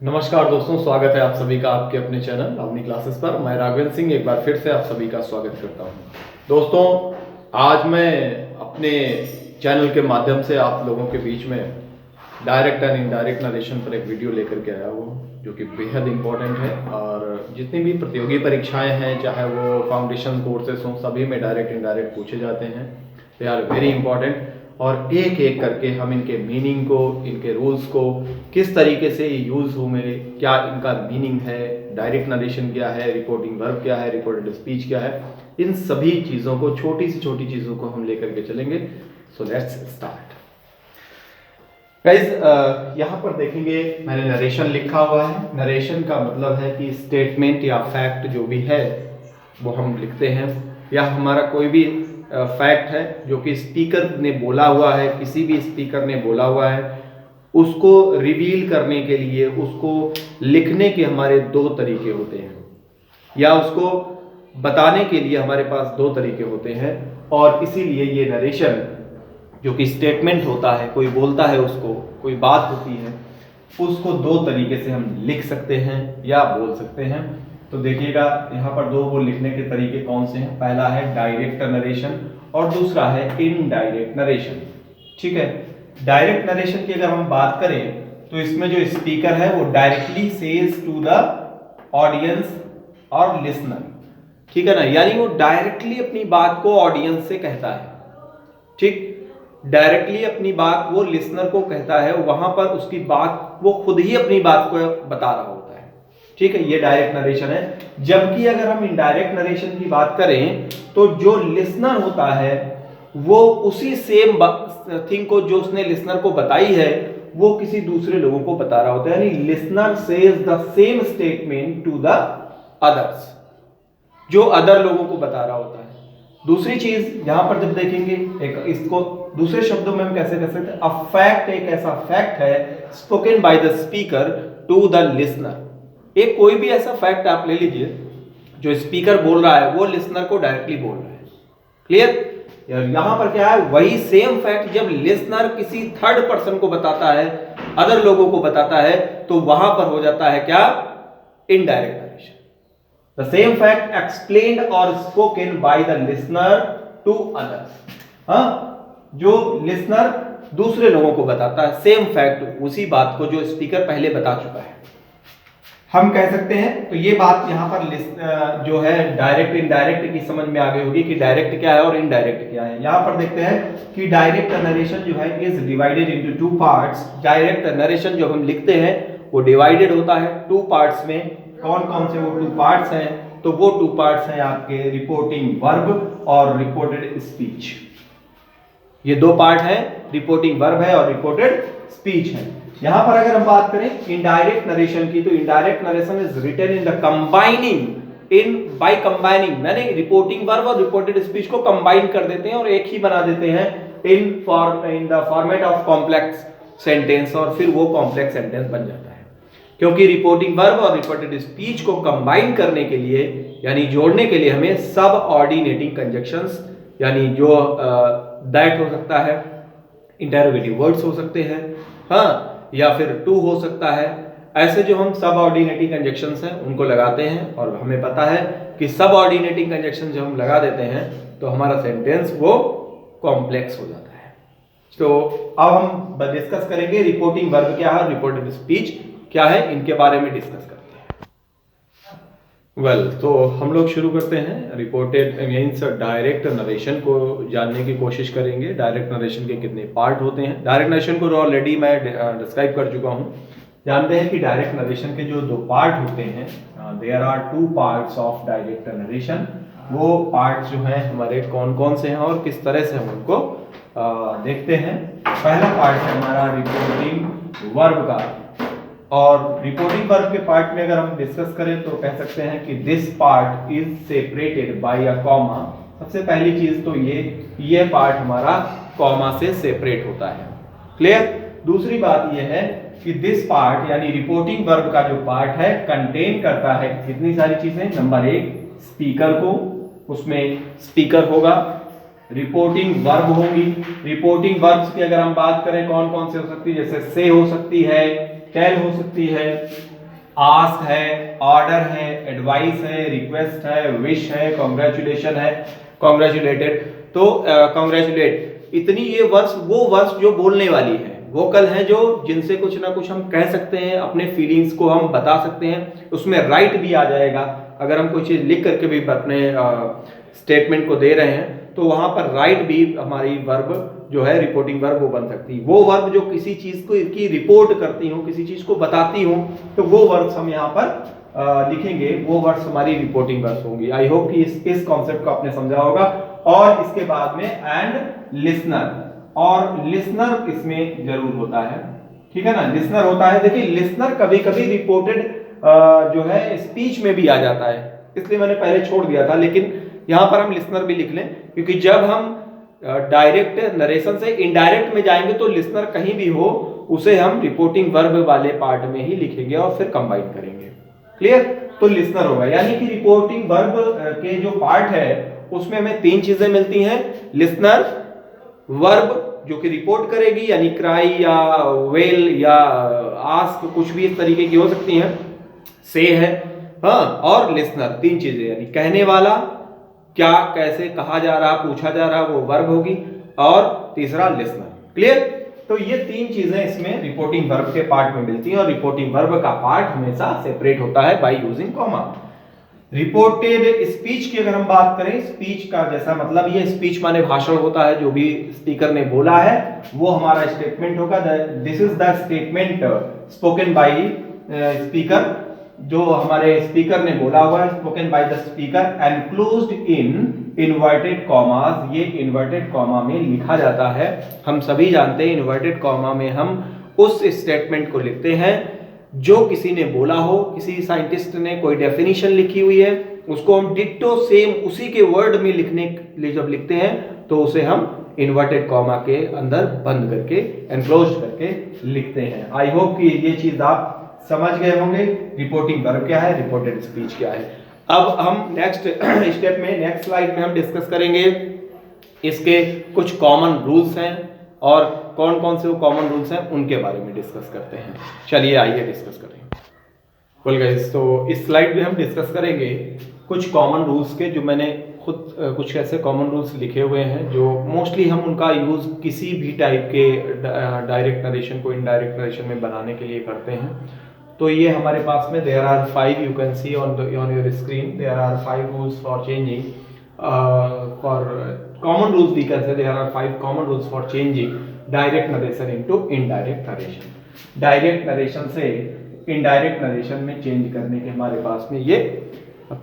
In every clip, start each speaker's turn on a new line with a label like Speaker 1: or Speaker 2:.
Speaker 1: नमस्कार दोस्तों, स्वागत है आप सभी का आपके अपने चैनल अवनी क्लासेस पर। मैं राघवेंद्र सिंह एक बार फिर से आप सभी का स्वागत करता हूं। दोस्तों, आज मैं अपने चैनल के माध्यम से आप लोगों के बीच में डायरेक्ट एंड इनडायरेक्ट नरेशन पर एक वीडियो लेकर के आया हूँ, जो कि बेहद इंपॉर्टेंट है। और जितनी भी प्रतियोगी परीक्षाएं हैं, चाहे वो फाउंडेशन कोर्सेस हों, सभी में डायरेक्ट इनडायरेक्ट पूछे जाते हैं। They are very important. और एक एक करके हम इनके मीनिंग को, इनके रूल्स को, किस तरीके से यूज़ होंगे, क्या इनका मीनिंग है, डायरेक्ट नरेशन क्या है, रिपोर्टिंग वर्ब क्या है, रिपोर्टेड स्पीच क्या है, इन सभी चीज़ों को, छोटी से छोटी चीज़ों को हम लेकर के चलेंगे। So let's start guys. यहाँ पर देखेंगे मैंने नरेशन लिखा हुआ है। नरेशन का मतलब है कि स्टेटमेंट या फैक्ट जो भी है वो हम लिखते हैं, या हमारा कोई भी फैक्ट है जो कि स्पीकर ने बोला हुआ है, किसी भी स्पीकर ने बोला हुआ है, उसको रिवील करने के लिए, उसको लिखने के हमारे दो तरीके होते हैं, या उसको बताने के लिए हमारे पास दो तरीके होते हैं। और इसीलिए ये नरेशन जो कि स्टेटमेंट होता है, कोई बोलता है, उसको कोई बात होती है, उसको दो तरीके से हम लिख सकते हैं या बोल सकते हैं। तो देखिएगा यहाँ पर दो वो लिखने के तरीके कौन से हैं। पहला है डायरेक्ट नरेशन और दूसरा है इनडायरेक्ट नरेशन। ठीक है, डायरेक्ट नरेशन की अगर हम बात करें तो इसमें जो स्पीकर है वो directly says to the audience और लिसनर। ठीक है ना, यानी वो डायरेक्टली अपनी बात को ऑडियंस से कहता है। ठीक, डायरेक्टली अपनी बात वो लिसनर को कहता है, वहां पर उसकी बात, वो खुद ही अपनी बात को बता रहा होता है। ठीक है, ये डायरेक्ट नरेशन है। जबकि अगर हम इनडायरेक्ट नरेशन की बात करें तो जो लिसनर होता है वो उसी सेम थिंग को, जो उसने लिसनर को बताई है, वो किसी दूसरे लोगों को बता रहा होता है। यानी listener says the same statement to the others, जो अदर लोगों को बता रहा होता है। दूसरी चीज यहां पर जब देखेंगे, एक इसको दूसरे शब्दों में हम कैसे कर सकते हैं, अ फैक्ट एक ऐसा फैक्ट है spoken by the speaker to the listener. एक कोई भी ऐसा फैक्ट आप ले लीजिए जो स्पीकर बोल रहा है, वो लिसनर को डायरेक्टली बोल रहा है। क्लियर? यहां पर क्या है, वही सेम फैक्ट जब लिसनर किसी थर्ड पर्सन को बताता है, अदर लोगों को बताता है, तो वहां पर हो जाता है क्या, indirect narration. The same fact explained or spoken by the listener to others. हाँ, जो लिसनर दूसरे लोगों को बताता है सेम फैक्ट, उसी बात को जो स्पीकर पहले बता चुका है, हम कह सकते हैं। तो ये बात यहाँ पर जो है डायरेक्ट इनडायरेक्ट की समझ में आ गई होगी कि डायरेक्ट क्या है और इनडायरेक्ट क्या है। यहाँ पर देखते हैं कि डायरेक्ट नरेशन जो है is divided into two parts. Direct narration जो हम लिखते हैं वो डिवाइडेड होता है टू पार्ट्स में। कौन कौन से वो टू पार्ट्स हैं? तो वो टू पार्ट्स हैं आपके रिपोर्टिंग वर्ब और रिपोर्टेड स्पीच। ये दो पार्ट हैं, रिपोर्टिंग वर्ब है और रिपोर्टेड स्पीच है। यहां पर अगर हम बात करें इनडायरेक्ट नरेशन की, तो indirect narration is written in the combining in by combining, मैंने रिपोर्टिंग वर्ब और रिपोर्टेड स्पीच को कंबाइन कर देते हैं और एक ही बना देते हैं in the format of complex sentence, और फिर वो कॉम्प्लेक्स सेंटेंस बन जाता है। क्योंकि रिपोर्टिंग वर्ब और रिपोर्टेड स्पीच को कंबाइन करने के लिए, यानी जोड़ने के लिए, हमें सब ऑर्डिनेटिंग कंजक्शंस, यानी जो दैट हो सकता है, इंटरोगेटिव वर्ड्स हो सकते हैं, हाँ, या फिर टू हो सकता है, ऐसे जो हम सब ऑर्डिनेटिंग कंजक्शंस हैं उनको लगाते हैं। और हमें पता है कि सब ऑर्डिनेटिंग कंजक्शन जब हम लगा देते हैं तो हमारा सेंटेंस वो कॉम्प्लेक्स हो जाता है। तो अब हम डिस्कस करेंगे रिपोर्टिंग वर्ब क्या है, रिपोर्टेड स्पीच क्या है, इनके बारे में डिस्कस करते हैं। तो हम लोग शुरू करते हैं। रिपोर्टेड मीन्स डायरेक्ट नरेशन को जानने की कोशिश करेंगे। डायरेक्ट नरेशन के कितने पार्ट होते हैं? डायरेक्ट नरेशन को ऑलरेडी मैं डिस्क्राइब कर चुका हूं। जानते हैं कि डायरेक्ट नरेशन के जो दो पार्ट होते हैं, there are two parts of direct narration. वो पार्ट जो है हमारे कौन कौन से हैं और किस तरह से हम उनको देखते हैं। पहला पार्ट है हमारा रिपोर्टिंग वर्ब का, और रिपोर्टिंग वर्ब के पार्ट में अगर हम डिस्कस करें तो कह सकते हैं कि this part is separated by a comma. सबसे पहली चीज तो ये पार्ट हमारा कॉमा से सेपरेट होता है। क्लियर? दूसरी बात ये है कि दिस पार्ट यानी रिपोर्टिंग वर्ब का जो पार्ट है कंटेन करता है कितनी सारी चीजें। नंबर एक, स्पीकर को, उसमें स्पीकर होगा, रिपोर्टिंग वर्ब होगी। रिपोर्टिंग वर्ब्स की अगर हम बात करें कौन कौन से हो सकती है, जैसे से हो सकती है, टेल हो सकती है, आस्क है, ऑर्डर है, एडवाइस है, रिक्वेस्ट है, विश है, कॉन्ग्रेचुलेशन है, कॉन्ग्रेचुलेटेड। तो कॉन्ग्रेचुलेट, इतनी ये वर्ड्स, वो वर्ड्स जो बोलने वाली है, वोकल हैं जो जिनसे कुछ ना कुछ हम कह सकते हैं, अपने फीलिंग्स को हम बता सकते हैं। उसमें राइट भी आ जाएगा, अगर हम कोई चीज़ लिख करके भी अपने स्टेटमेंट को दे रहे हैं तो वहां पर राइट भी हमारी वर्ब जो है रिपोर्टिंग वर्ब वो बन सकती है। वो वर्ब जो किसी चीज को की रिपोर्ट करती हूँ, किसी चीज को बताती हूँ, तो वो वर्ड्स हम यहाँ पर लिखेंगे, वो वर्ड्स हमारी रिपोर्टिंग वर्ड्स होंगी। आई होप कि इस कॉन्सेप्ट को आपने समझा होगा। और इसके बाद में एंड लिसनर, और लिसनर इसमें जरूर होता है, ठीक है ना, लिसनर होता है। देखिए लिसनर कभी कभी रिपोर्टेड जो है स्पीच में भी आ जाता है, इसलिए मैंने पहले छोड़ दिया था, लेकिन यहां पर हम लिसनर भी लिख लें, क्योंकि जब हम डायरेक्ट नरेशन से इनडायरेक्ट में जाएंगे तो लिसनर कहीं भी हो उसे हम रिपोर्टिंग वर्ब वाले पार्ट में ही लिखेंगे और फिर कंबाइन करेंगे। क्लियर? तो लिसनर होगा, यानी कि रिपोर्टिंग वर्ब के जो पार्ट है उसमें हमें तीन चीजें मिलती हैं। लिसनर, वर्ब जो कि रिपोर्ट करेगी, यानी क्राई या वेल या आस्क, कुछ भी इस तरीके की हो सकती हैं, से है, हाँ, और लिसनर, तीन चीजें, यानी कहने वाला, क्या कैसे कहा जा रहा, पूछा जा रहा, वो वर्ब होगी, और तीसरा लिसनर। क्लियर? तो ये तीन चीजें इसमें रिपोर्टिंग वर्ब के पार्ट में मिलती हैं, और रिपोर्टिंग वर्ब का पार्ट हमेशा सेपरेट होता है by using comma. Reported speech की अगर हम बात करें, स्पीच का जैसा मतलब ये स्पीच माने भाषण होता है, जो भी स्पीकर ने बोला है वो हमारा स्टेटमेंट होगा। This is the statement spoken by speaker, जो हमारे स्पीकर ने बोला हुआ है, spoken by the speaker, enclosed in inverted commas. ये इन्वर्टेड कॉमा में लिखा जाता है। हम सभी जानते हैं इन्वर्टेड कॉमा में हम उस स्टेटमेंट को लिखते हैं जो किसी ने बोला हो, किसी साइंटिस्ट ने कोई डेफिनेशन लिखी हुई है, उसको हम डिट्टो सेम उसी के वर्ड में लिखने के लिए जब लिखते हैं तो उसे हम इन्वर्टेड कॉमा के अंदर बंद करके, एनक्लोज्ड करके लिखते हैं। आई होप कि ये चीज आप समझ गए होंगे, रिपोर्टिंग वर्ब क्या है, रिपोर्टेड स्पीच क्या है। अब हम नेक्स्ट स्टेप में, नेक्स्ट स्लाइड में हम डिस्कस करेंगे इसके कुछ कॉमन रूल्स हैं, और कौन कौन से वो कॉमन रूल्स हैं उनके बारे में डिस्कस करते हैं। चलिए आइए डिस्कस करें। वेल गाइस, तो इस स्लाइड में हम डिस्कस करेंगे कुछ कॉमन रूल्स के, जो मैंने खुद कुछ ऐसे कॉमन रूल्स लिखे हुए हैं जो मोस्टली हम उनका यूज़ किसी भी टाइप के डायरेक्ट नरेशन को इनडायरेक्ट नरेशन में बनाने के लिए करते हैं। तो ये हमारे पास में there are 5, you can see on your screen, there are 5 rules for changing, for common rules we can say, there are 5 common rules for changing direct narration into indirect narration. Direct narration से indirect narration में change करने के हमारे पास में ये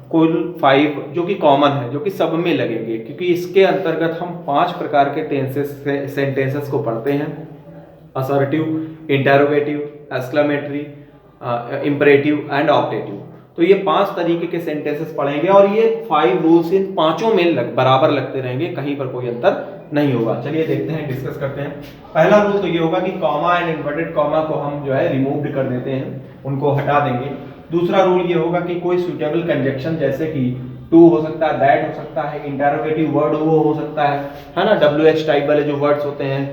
Speaker 1: कुल 5 जो कि कॉमन है, जो कि सब में लगेंगे, क्योंकि इसके अंतर्गत हम 5 प्रकार के सेंटेंसेस को पढ़ते हैं। Assertive, interrogative, exclamatory, imperative and optative. तो ये 5 तरीके के सेंटेंसेस पढ़ेंगे, और ये 5 रूल्स इन पांचों में बराबर लगते रहेंगे, कहीं पर कोई अंतर नहीं होगा। चलिए देखते हैं, डिस्कस करते हैं। पहला रूल तो ये होगा कि कॉमा एंड इन्वर्टेड कॉमा को हम जो है रिमूव कर देते हैं, उनको हटा देंगे। दूसरा रूल ये होगा कि कोई सुटेबल कंजक्शन, जैसे कि टू हो सकता है, दैट हो सकता है, इंटेरोगेटिव वर्ड वो हो सकता है ना, WH टाइप वाले जो वर्ड्स होते हैं,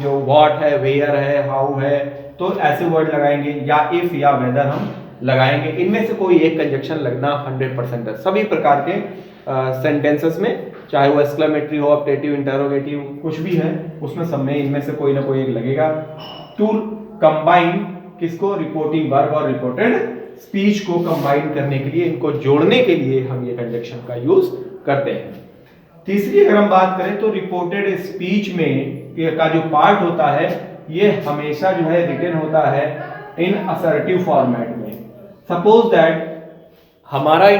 Speaker 1: जो व्हाट है, वेयर है, हाउ है, तो ऐसे वर्ड लगाएंगे, या इफ या वेदर हम लगाएंगे। इनमें से कोई एक कंजक्शन लगना 100% है सभी प्रकार के सेंटेंसेस में, चाहे वो एक्सक्लेमेटरी हो, ऑप्टेटिव, इंटेरोगेटिव, कुछ भी है उसमें, सब में इनमें से कोई ना कोई एक लगेगा। टू कंबाइन किसको, रिपोर्टिंग वर्ब और रिपोर्टेड स्पीच को कंबाइन करने के लिए, इनको जोड़ने के लिए हम ये कंजक्शन का यूज करते हैं। तीसरी अगर हम बात करें तो रिपोर्टेड स्पीच में का जो पार्ट होता है ये हमेशा जो है रिटन होता है इन असर्टिव फॉर्मेट में। सपोज दैट हमारा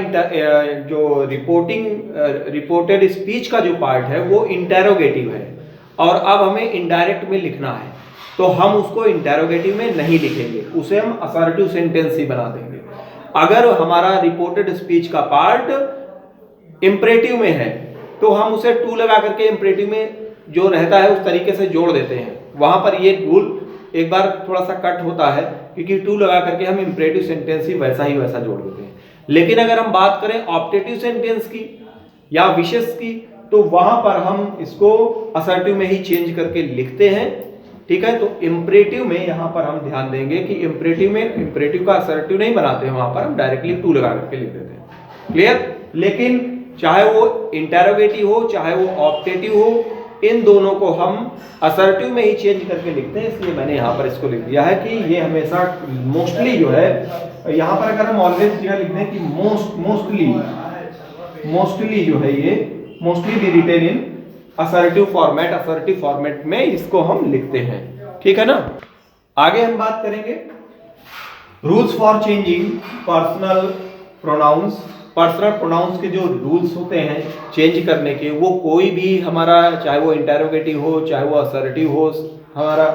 Speaker 1: जो रिपोर्टेड स्पीच का जो पार्ट है वो इंटेरोगेटिव है, और अब हमें इनडायरेक्ट में लिखना है, तो हम उसको इंटेरोगेटिव में नहीं लिखेंगे, उसे हम असर्टिव सेंटेंस ही बना देंगे। अगर हमारा रिपोर्टेड स्पीच का पार्ट इंपरेटिव में है तो हम उसे टू लगा करके इंपरेटिव में जो रहता है उस तरीके से जोड़ देते हैं। वहां पर ये रूल एक बार थोड़ा सा कट होता है, क्योंकि टू लगा करके हम इंपरेटिव सेंटेंस ही वैसा जोड़ देते हैं। लेकिन अगर हम बात करें ऑप्टेटिव सेंटेंस की या विशेष की, तो वहां पर हम इसको असर्टिव में ही चेंज करके लिखते हैं, ठीक है। तो इम्परेटिव में यहाँ पर हम ध्यान देंगे कि इम्परेटिव का असर्टिव नहीं बनाते हैं, वहां पर हम डायरेक्टली टू लगा करके लिख देते हैं। क्लियर। लेकिन चाहे वो इंटेरोगेटिव हो चाहे वो ऑप्टेटिव हो, इन दोनों को हम असर्टिव में ही चेंज करके लिखते हैं, इसलिए मैंने यहाँ पर इसको लिख दिया है कि ये हमेशा मोस्टली जो है, यहाँ पर अगर हम ऑलवेज लिख दें कि मोस्टली जो है ये mostly be written in assertive format में इसको हम लिखते हैं, ठीक है ना। आगे हम बात करेंगे rules for changing personal pronouns के जो रूल्स होते हैं चेंज करने के, वो कोई भी हमारा, चाहे वो इंटेरोगेटिव हो चाहे वो असर्टिव हो हमारा,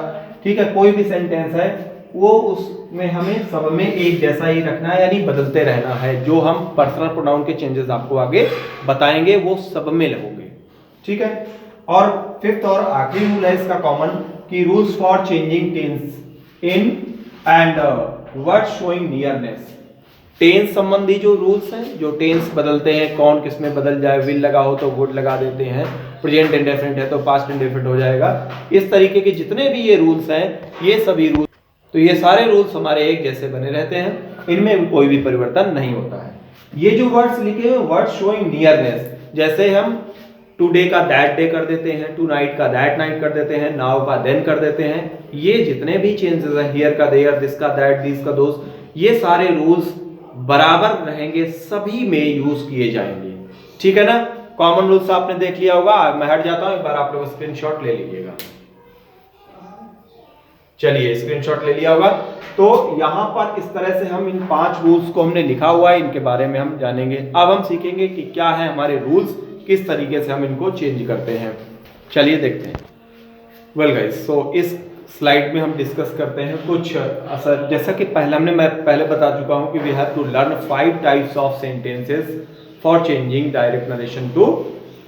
Speaker 1: ठीक है, कोई भी सेंटेंस है वो उसमें हमें सब में एक जैसा ही रखना है, यानी बदलते रहना है। जो हम पर्सनल प्रोनाउन के चेंजेस आपको आगे बताएंगे वो सब में लगोगे, ठीक है। और फिफ्थ और आखिरी रूल है इसका कॉमन कि rules for changing tense in and word showing nearness. Tense संबंधी जो रूल्स हैं, जो टेंस बदलते हैं, कौन किस में बदल जाए, विल लगा हो तो वुड लगा देते हैं, प्रेजेंट इंडेफिनिट है तो पास्ट इंडेफिनिट हो जाएगा, इस तरीके के जितने भी ये रूल्स हैं, ये सभी रूल्स, तो ये सारे रूल्स हमारे एक जैसे बने रहते हैं, इनमें कोई भी परिवर्तन नहीं होता है। ये जो वर्ड्स लिखे हैं वर्ड शोइंग नियरनेस, जैसे हम टुडे का दैट डे कर देते हैं, टू नाइट का दैट नाइट कर देते हैं, नाउ का देन कर देते हैं, ये जितने भी चेंजेस हैं, हियर का देयर, दिस का दैट, दिस का दोस, ये सारे रूल्स बराबर रहेंगे, सभी में यूज किए जाएंगे, ठीक है ना। कॉमन रूल्स आपने देख लिया होगा, मैं हट जाता हूं, एक बार आप लोग स्क्रीनशॉट ले लीजिएगा। चलिए स्क्रीनशॉट ले लिया होगा। तो यहां पर इस तरह से हम इन 5 रूल्स को हमने लिखा हुआ है, इनके बारे में हम जानेंगे। अब हम सीखेंगे कि क्या है हमारे रूल्स, किस तरीके से हम इनको चेंज करते हैं। चलिए देखते हैं। वेल गाइस, सो इस स्लाइड में हम डिस्कस करते हैं कुछ असर, जैसा कि मैं पहले बता चुका हूं कि we have to learn 5 types of sentences for changing direct narration to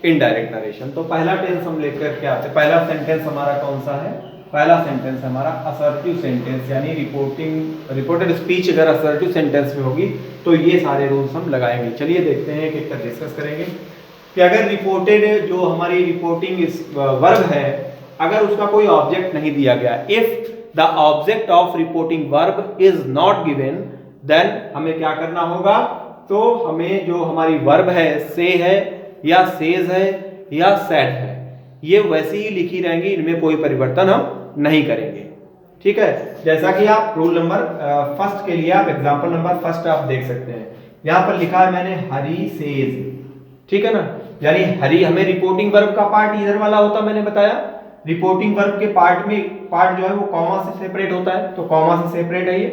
Speaker 1: indirect narration. तो पहला टेंस हम लेकर के आते हैं। पहला सेंटेंस हमारा कौन सा है? पहला सेंटेंस हमारा असर्टिव सेंटेंस, यानी रिपोर्टेड स्पीच अगर असर्टिव सेंटेंस में होगी तो ये सारे रूल्स हम लगाएंगे। चलिए देखते हैं, एक एक डिस्कस करेंगे कि अगर रिपोर्टेड जो हमारी रिपोर्टिंग वर्ब है, अगर उसका कोई ऑब्जेक्ट नहीं दिया गया, if the object of reporting verb is not given, then हमें क्या करना होगा? तो हमें जो हमारी वर्ब है, से है या सेज है या सेड है, ये वैसी ही लिखी रहेंगी, इनमें कोई परिवर्तन हम नहीं करेंगे, ठीक है। जैसा कि आप रूल नंबर फर्स्ट के लिए आप एग्जांपल नंबर फर्स्ट आप देख सकते हैं, यहां पर लिखा है मैंने हरी सेज, ठीक है ना, यानी हरी हमें रिपोर्टिंग वर्ब का पार्ट इधर वाला होता, मैंने बताया रिपोर्टिंग वर्ब के पार्ट जो है वो कॉमा से सेपरेट होता है, तो कॉमा से सेपरेट है, ये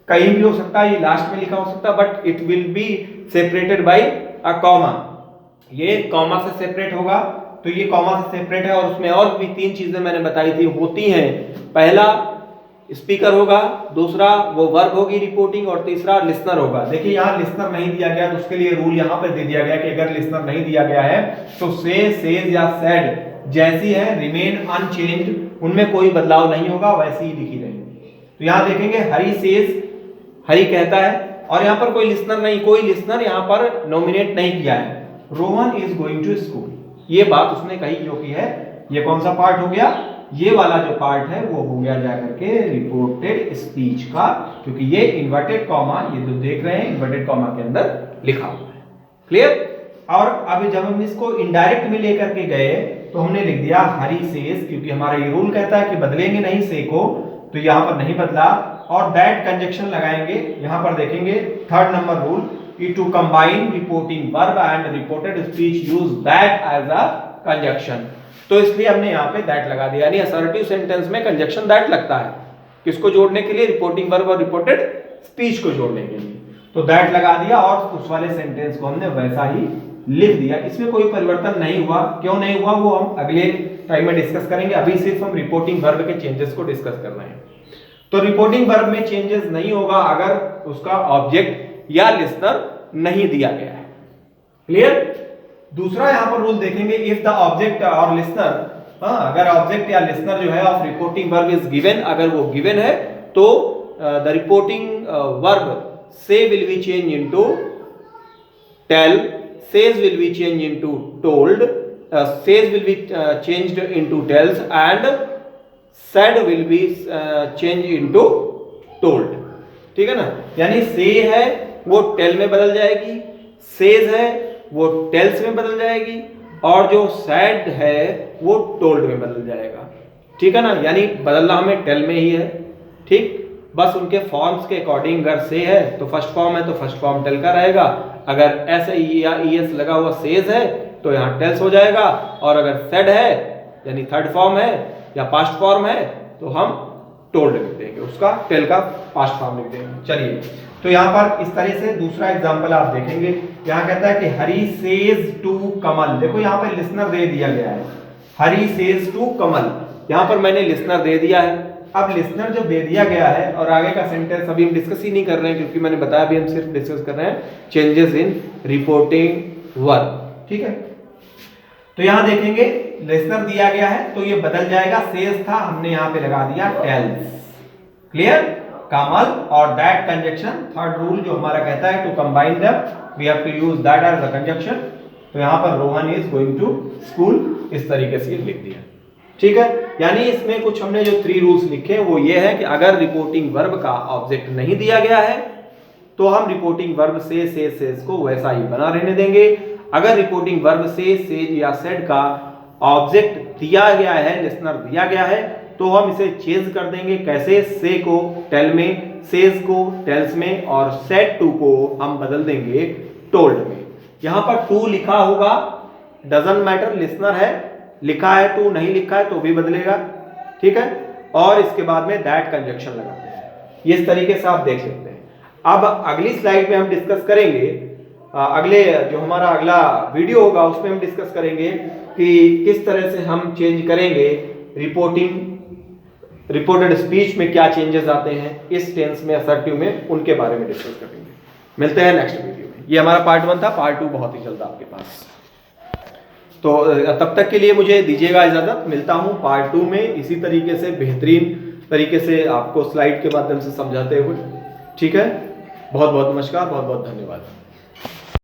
Speaker 1: कहीं भी हो सकता है, ये लास्ट में लिखा हो सकता है, but it will be separated by a comma, ये कॉमा से सेपरेट होगा, तो ये कॉमा से सेपरेट है। और उसमें और भी 3 चीजें मैंने बताई थी होती हैं, पहला स्पीकर होगा, दूसरा वो वर्ब होगी रिपोर्टिंग, और तीसरा लिसनर होगा। देखिए यहाँ लिसनर नहीं दिया गया, तो उसके लिए रूल यहाँ पे दे दिया गया कि अगर लिसनर नहीं दिया गया है तो से, सेज या सेड जैसी है रिमेन अनचेंज्ड, उनमें कोई बदलाव नहीं होगा, वैसी ही लिखी रहेंगी। तो यहाँ देखेंगे हरी सेज, हरी कहता है, और यहाँ पर कोई लिसनर नहीं, कोई लिसनर यहाँ पर नॉमिनेट नहीं किया है। Rohan is going to school, ये बात उसने कही जो कि है, ये कौन सा पार्ट हो गया? ये वाला जो पार्ट है वो हो गया जाकर के रिपोर्टेड स्पीच का, क्योंकि ये इन्वर्टेड कॉमा, ये जो देख रहे हैं इन्वर्टेड कॉमा के अंदर लिखा हुआ है। क्लियर? और अब जब हम इसको इनडायरेक्ट में लेकर के गए तो हमने लिख दिया हरी सेज, क्योंकि हमारा ये रूल कहता है कि बदलेंगे नहीं से को, तो यहां पर नहीं बदला, और दैट कंजक्शन लगाएंगे। यहां पर देखेंगे 3rd number rule, to combine reporting verb and reported speech use that as a conjunction। तो इसलिए हमने यहाँ पे that लगा दिया, यानी असर्टिव सेंटेंस में कंजक्शन that लगता है, किसको जोड़ने के लिए? रिपोर्टिंग वर्ब और रिपोर्टेड स्पीच को जोड़ने के लिए, तो that लगा दिया, और उस वाले सेंटेंस को हमने वैसा ही लिख दिया, इसमें कोई परिवर्तन नहीं हुआ। क्यों नहीं हुआ वो हम अगले टाइम में डिस्कस करेंगे, अभी सिर्फ हम रिपोर्टिंग वर्ब के चेंजेस को डिस्कस कर रहे हैं। तो रिपोर्टिंग वर्ब में चेंजेस नहीं होगा अगर उसका ऑब्जेक्ट या लिसनर नहीं दिया गया है। क्लियर? दूसरा यहां पर रूल देखेंगे, इफ द ऑब्जेक्ट और लिसनर, अगर ऑब्जेक्ट या लिसनर जो है of reporting verb is given, अगर वो गिवन है तो the reporting verb say will be change into tell, says will be change into told, says will be changed into tells, and said will be changed into told, ठीक है ना। यानी say है वो tell में बदल जाएगी, says है वो tells में बदल जाएगी, और जो said है वो told में बदल जाएगा, ठीक है ना। यानी बदलना हमें tell में ही है, ठीक। बस उनके फॉर्म्स के अकॉर्डिंग अगर से है तो फर्स्ट फॉर्म है तो फर्स्ट फॉर्म टेल का रहेगा, अगर एस या ईएस लगा हुआ सेज है तो यहाँ टेल्स हो जाएगा, और अगर सेड है यानी थर्ड फॉर्म है या पास्ट फॉर्म है तो हम टोल्ड लिख देंगे, उसका टेल का पास्ट फॉर्म लिख देंगे। चलिए, तो यहाँ पर इस तरह से दूसरा एग्जाम्पल आप देखेंगे। यहाँ कहता है कि हरी सेज टू कमल, देखो यहाँ पे लिसनर दे दिया गया है, हरी सेज टू कमल, यहाँ पर मैंने लिसनर दे दिया है। अब लिसनर जो दे दिया गया है और आगे का सेंटेंस अभी हम डिस्कस ही नहीं कर रहे हैं, क्योंकि मैंने बताया अभी हम सिर्फ डिस्कस कर रहे हैं चेंजेस इन रिपोर्टिंग वर्ब, ठीक है। तो यहां देखेंगे लिसनर दिया गया है तो ये बदल जाएगा, सेज था हमने यहां पे लगा दिया टेल्स, क्लियर। कमल और दैट कंजक्शन, थर्ड रूल जो हमारा कहता है to combine them we have to use that as a conjunction. तो यहां पर Rohan is going to school, इस तरीके से लिख दिया, ठीक है। यानी इसमें कुछ हमने जो 3 रूल्स लिखे वो ये है कि अगर रिपोर्टिंग वर्ब का ऑब्जेक्ट नहीं दिया गया है तो हम रिपोर्टिंग वर्ब से सेज को वैसा ही बना रहने देंगे। अगर रिपोर्टिंग वर्ब से सेज या सेड का ऑब्जेक्ट दिया गया है, लिसनर दिया गया है, तो हम इसे चेंज कर देंगे। कैसे? से को टेल में, सेज को टेल्स में, और सेड टू को हम बदल देंगे टोल्ड में। यहां पर टू लिखा होगा, डजंट मैटर, लिसनर है, लिखा है टू, नहीं लिखा है तो भी बदलेगा, ठीक है। और इसके बाद में दैट कंजक्शन लगाते हैं, ये इस तरीके से आप देख सकते हैं। अब अगली स्लाइड में हम डिस्कस करेंगे, अगले जो हमारा अगला वीडियो होगा उसमें हम डिस्कस करेंगे कि किस तरह से हम चेंज करेंगे रिपोर्टेड स्पीच में क्या चेंजेस आते हैं, इस टेंस में, असर्टिव में, उनके बारे में डिस्कस करेंगे। मिलते हैं नेक्स्ट वीडियो में। ये हमारा पार्ट 1 था, पार्ट 2 बहुत ही जल्द आपके पास। तो तब तक के लिए मुझे दीजिएगा इजाजत, मिलता हूं पार्ट 2 में इसी तरीके से, बेहतरीन तरीके से आपको स्लाइड के माध्यम से समझाते हुए, ठीक है। बहुत बहुत नमस्कार, बहुत बहुत धन्यवाद।